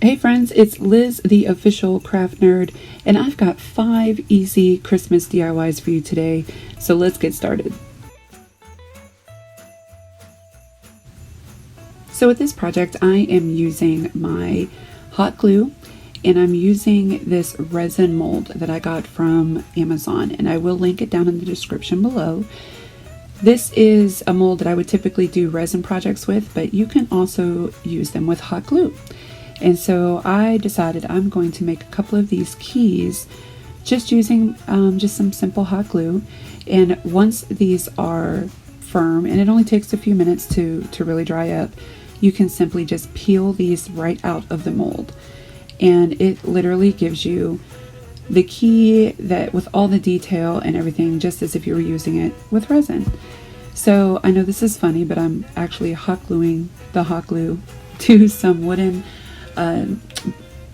Hey friends, it's Liz, the official craft nerd, and I've got 5 easy Christmas DIYs for you today, so let's get started. So with this project, I am using my hot glue, and I'm using this resin mold that I got from Amazon, and I will link it down in the description below. This is a mold that I would typically do resin projects with, but you can also use them with hot glue. And so I decided I'm going to make a couple of these keys just using just some simple hot glue. And once these are firm, and it only takes a few minutes to really dry up, you can simply just peel these right out of the mold. And it literally gives you the key that with all the detail and everything, just as if you were using it with resin. So I know this is funny, but I'm actually hot gluing the hot glue to some wooden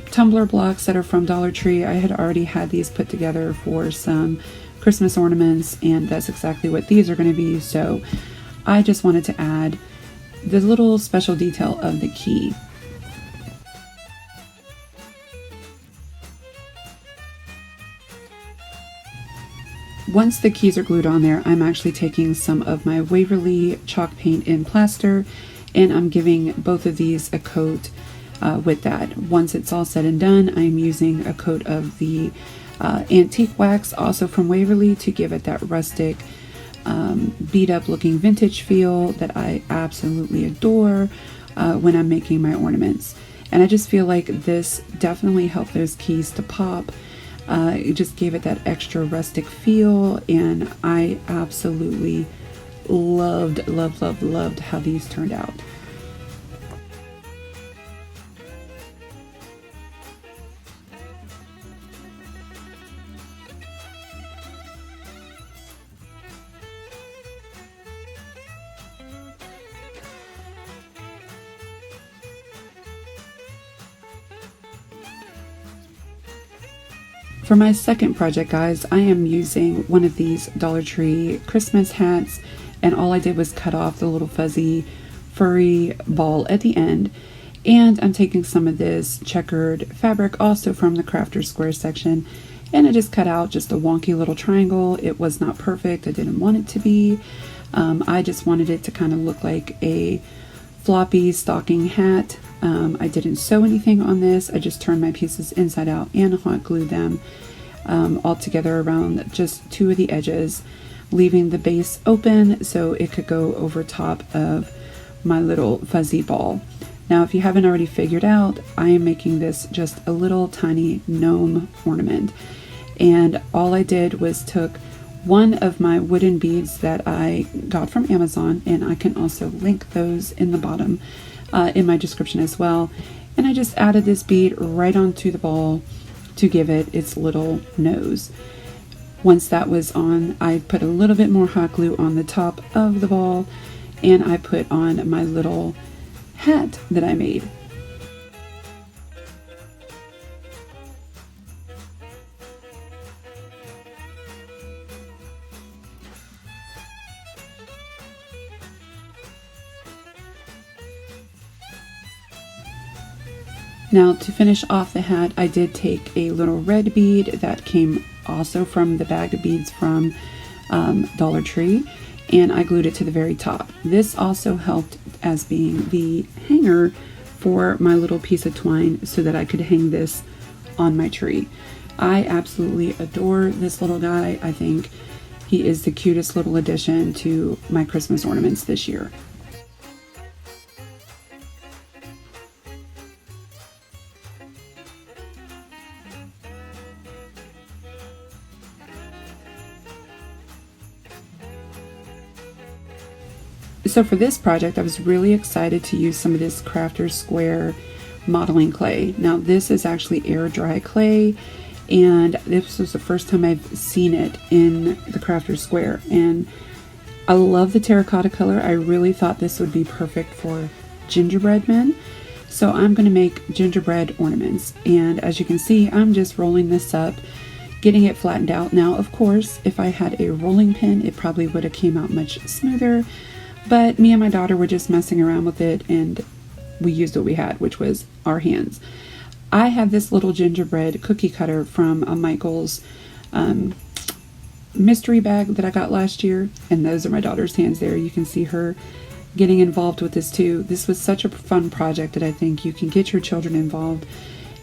tumbler blocks that are from DollarTree. I had already had these put together for some Christmas ornaments, and that's exactly what these are going to be. So I just wanted to add the little special detail of the key. Once the keys are glued on there, I'm actually taking some of my Waverly chalk paint in plaster, and I'm giving both of these a coat with that. Once it's all said and done, I'm using a coat of the antique wax, also from Waverly, to give it that rustic, beat up looking vintage feel that I absolutely adore when I'm making my ornaments. And I just feel like this definitely helped those keys to pop. It just gave it that extra rustic feel, and I absolutely loved how these turned out. For my second project, guys, I am using one of these DollarTree Christmas hats, and all I did was cut off the little fuzzy furry ball at the end. And I'm taking some of this checkered fabric, also from the Crafter Square section, and I just cut out just a wonky little triangle. It was not perfect. I didn't want it to be. I just wanted it to kind of look like a floppy stocking hat. I didn't sew anything on this. I just turned my pieces inside out and hot glued them all together around just 2 of the edges, leaving the base open so it could go over top of my little fuzzy ball. Now, if you haven't already figured out, I am making this just a little tiny gnome ornament. And all I did was took one of my wooden beads that I got from Amazon, and I can also link those in the bottom in my description as well. And I just added this bead right onto the ball to give it its little nose. Once that was on, I put a little bit more hot glue on the top of the ball, and I put on my little hat that I made. Now, to finish off the hat, I did take a little red bead that came also from the bag of beads from DollarTree, and I glued it to the very top. This also helped as being the hanger for my little piece of twine so that I could hang this on my tree. I absolutely adore this little guy. I think he is the cutest little addition to my Christmas ornaments this year. So for this project, I was really excited to use some of this Crafter Square modeling clay. Now, this is actually air dry clay, and this was the first time I've seen it in the Crafter Square. And I love the terracotta color. I really thought this would be perfect for gingerbread men. So I'm going to make gingerbread ornaments. And as you can see, I'm just rolling this up, getting it flattened out. Now, of course, if I had a rolling pin, it probably would have came out much smoother. But me and my daughter were just messing around with it, and we used what we had, which was our hands. I have this little gingerbread cookie cutter from a Michael's mystery bag that I got last year, and those are my daughter's hands there. You can see her getting involved with this too. This was such a fun project that I think you can get your children involved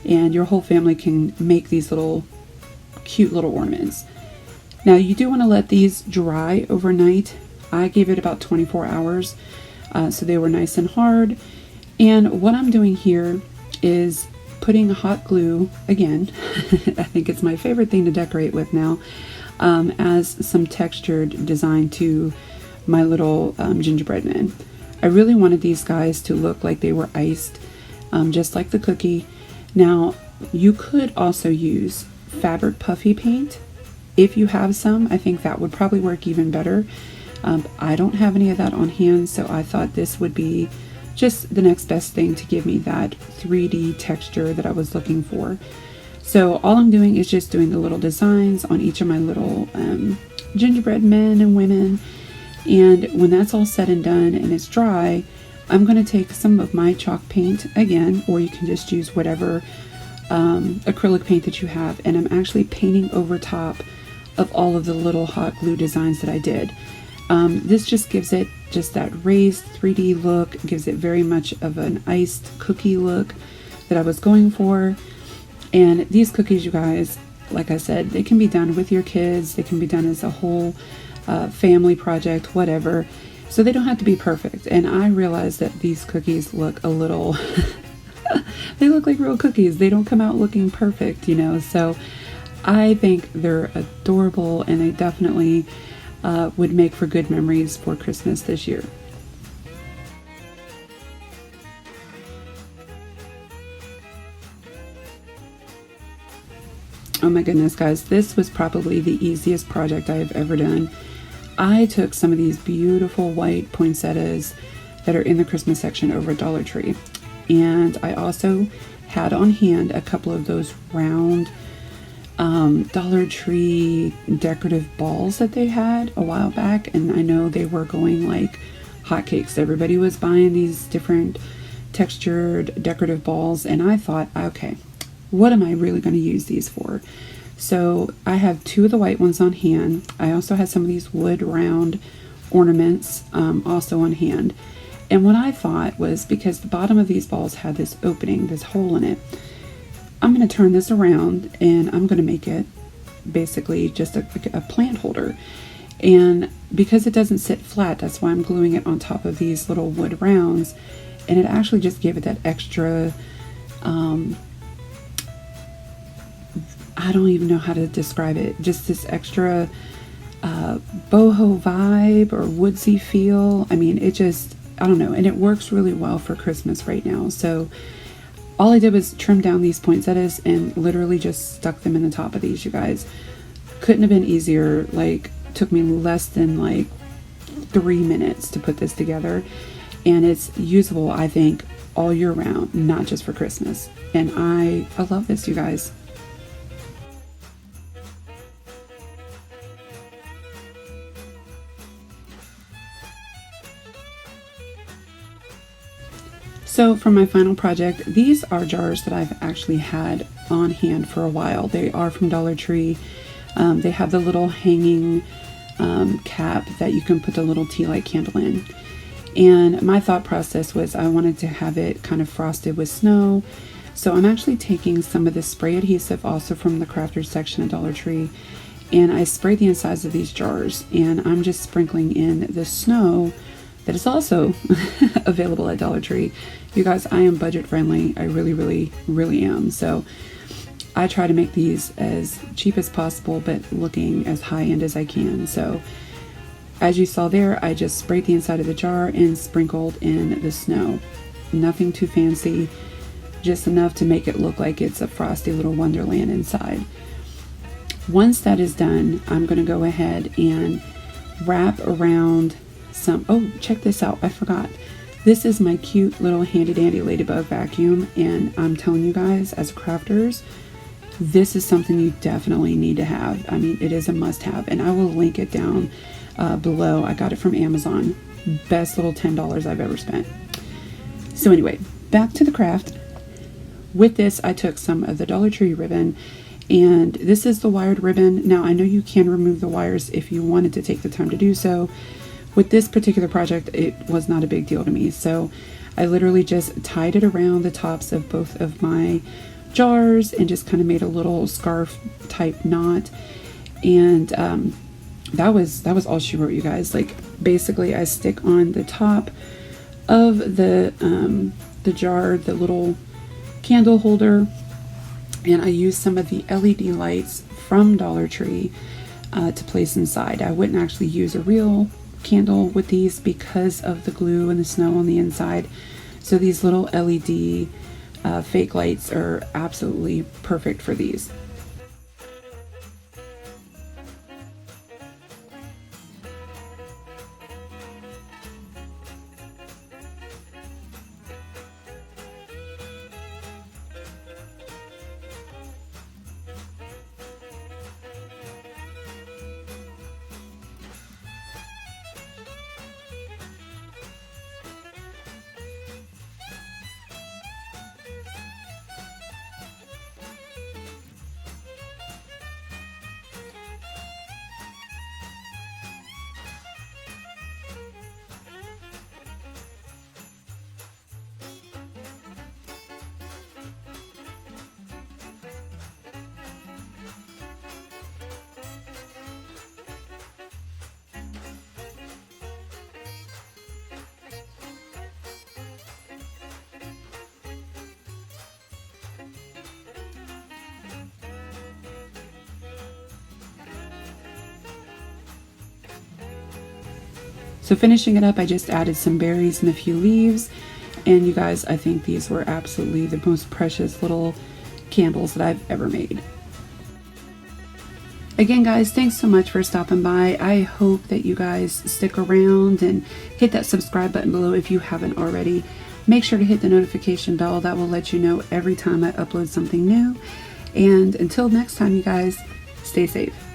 and your whole family can make these little cute little ornaments. Now you do want to let these dry overnight. I gave it about 24 hours so they were nice and hard. And what I'm doing here is putting hot glue again. I think it's my favorite thing to decorate with now, as some textured design to my little gingerbread men. I really wanted these guys to look like they were iced, just like the cookie. Now you could also use fabric puffy paint if you have some. I think that would probably work even better. I don't have any of that on hand, so I thought this would be just the next best thing to give me that 3D texture that I was looking for. So all I'm doing is just doing the little designs on each of my little gingerbread men and women. And when that's all said and done and it's dry, I'm going to take some of my chalk paint again, or you can just use whatever acrylic paint that you have, and I'm actually painting over top of all of the little hot glue designs that I did. This just gives it just that raised 3D look, gives it very much of an iced cookie look that I was going for. And these cookies, you guys, like I said, they can be done with your kids, they can be done as a whole family project, whatever. So they don't have to be perfect. And I realize that these cookies look a little, they look like real cookies. They don't come out looking perfect, you know. So I think they're adorable, and they definitely would make for good memories for Christmas this year. Oh my goodness, guys, this was probably the easiest project I have ever done. I took some of these beautiful white poinsettias that are in the Christmas section over at Dollar Tree, and I also had on hand a couple of those round Dollar Tree decorative balls that they had a while back, and I know they were going like hotcakes. Everybody was buying these different textured decorative balls, and I thought, okay, what am I really going to use these for? So I have two of the white ones on hand. I also had some of these wood round ornaments also on hand. And what I thought was, because the bottom of these balls had this opening, this hole in it, I'm going to turn this around and I'm going to make it basically just a plant holder. And because it doesn't sit flat, that's why I'm gluing it on top of these little wood rounds. And it actually just gave it that extra, I don't even know how to describe it, just this extra boho vibe or woodsy feel. I mean, it just, I don't know, and it works really well for Christmas right now. So all I did was trim down these poinsettias and literally just stuck them in the top of these, you guys. Couldn't have been easier. Like, took me less than like 3 minutes to put this together, and it's usable, I think, all year round, not just for Christmas. And I love this, you guys. So for my final project, these are jars that I've actually had on hand for a while. They are from Dollar Tree. They have the little hanging cap that you can put the little tea light candle in. And my thought process was I wanted to have it kind of frosted with snow. So I'm actually taking some of this spray adhesive also from the crafters section at Dollar Tree, and I sprayed the insides of these jars, and I'm just sprinkling in the snow that is also available at Dollar Tree. You guys, I am budget friendly. I really am. So I try to make these as cheap as possible, but looking as high end as I can. So as you saw there, I just sprayed the inside of the jar and sprinkled in the snow. Nothing too fancy, just enough to make it look like it's a frosty little wonderland inside. Once that is done, I'm going to go ahead and wrap around some, oh, check this out, I forgot. This is my cute little handy dandy ladybug vacuum, and I'm telling you guys, as crafters, this is something you definitely need to have. I mean, it is a must-have, and I will link it down below. I got it from Amazon. Best little $10 I've ever spent. So anyway, back to the craft. with this, I took some of the Dollar Tree ribbon, and this is the wired ribbon. Now, I know you can remove the wires if you wanted to take the time to do so. With this particular project, it was not a big deal to me. So I literally just tied it around the tops of both of my jars and just kind of made a little scarf type knot. And that was all she wrote, you guys. Like, basically I stick on the top of the jar the little candle holder, and I use some of the LED lights from Dollar Tree to place inside. I wouldn't actually use a real candle with these because of the glue and the snow on the inside. So these little LED fake lights are absolutely perfect for these. So finishing it up, I just added some berries and a few leaves. And you guys, I think these were absolutely the most precious little candles that I've ever made. Again, guys, thanks so much for stopping by. I hope that you guys stick around and hit that subscribe button below if you haven't already. Make sure to hit the notification bell. That will let you know every time I upload something new. And until next time, you guys, stay safe.